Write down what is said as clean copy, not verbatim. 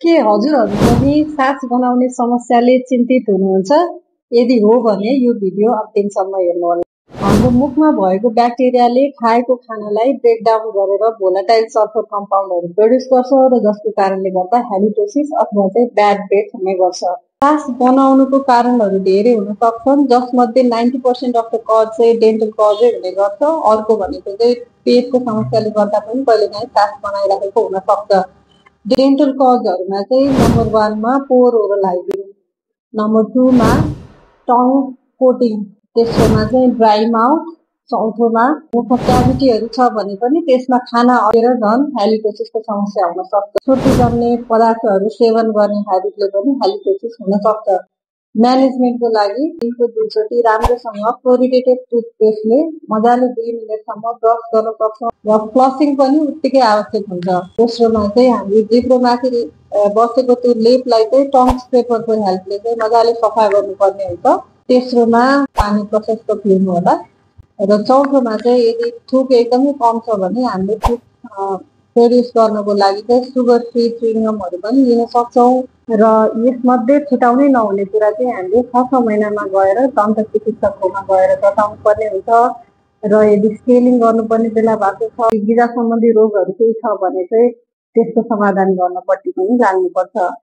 के हजुरहरू पनि सास बनाउने समस्याले चिन्तित हुनुहुन्छ? यदि हो भने यो भिडियो अन्तिमसम्म हेर्नुहोला। हाम्रो मुखमा भएको ब्याक्टेरियाले खाएको खानालाई ब्रेकडाउन गरेर भोलाटाइल सल्फर कम्पाउन्डहरू प्रोड्युस गर्छ र जसको कारणले गर्दा हेलिटोसिस अथवा चाहिँ ब्याड ब्रेथ हुने गर्छ। सास बनाउनुको कारणहरू धेरै हुन सक्छन्, जसमध्ये 90% अफ द कज चाहिँ डेन्टल कजै हुने गर्छ। अर्को भनेको चाहिँ पेटको समस्याले गर्दा पनि कहिलेकाहीँ सास बनाइरहेको हुन सक्छ। डेन्टल कजहरूमा चाहिँ नम्बर 1 मा पोर ओरल हाइजिन, नम्बर 2 मा टङ कोटिङ, तेस्रोमा चाहिँ ड्राई माउथ, चौथोमा मुखमा क्याभिटीहरू छ भने पनि त्यसमा खाना अटेर झन् हेलिटोसिसको समस्या हुन सक्छ। चोटी जम्ने पदार्थहरू सेवन गर्ने हेबिटले पनि हेलिटोसिस हुन सक्छ। म्यानेजमेन्टको लागि दिनको 2 चोटि राम्रोसँग फ्लोरिडेटेड टुथपेस्टले मजाले 2 मिनेटसम्म ब्रस गर्न सक्छौँ र फ्लसिङ पनि उत्तिकै आवश्यक हुन्छ। दोस्रोमा चाहिँ हामीले जिब्रोमाथि बसेको त्यो लेपलाई चाहिँ टङ स्क्रेपरको हेल्पले चाहिँ मजाले सफा गर्नुपर्ने हुन्छ। तेस्रोमा पानी प्रशस्त पिउनु होला र चौथोमा चाहिँ यदि थुक एकदमै कम छ भने हामीले थुक प्रोड्युस गर्नको लागि चाहिँ सुगर फ्री च्युइङगमहरू पनि लिन सक्छौँ र यसमध्ये छुटाउनै नहुने कुरा चाहिँ हामीले 6 महिनामा गएर दन्त चिकित्सककोमा गएर बताउनु पर्ने हुन्छ र यदि स्केलिङ गर्नुपर्ने बेला भएको छ, गिजा सम्बन्धी रोगहरू केही छ भने चाहिँ त्यसको समाधान गर्नपट्टि पनि लाग्नुपर्छ।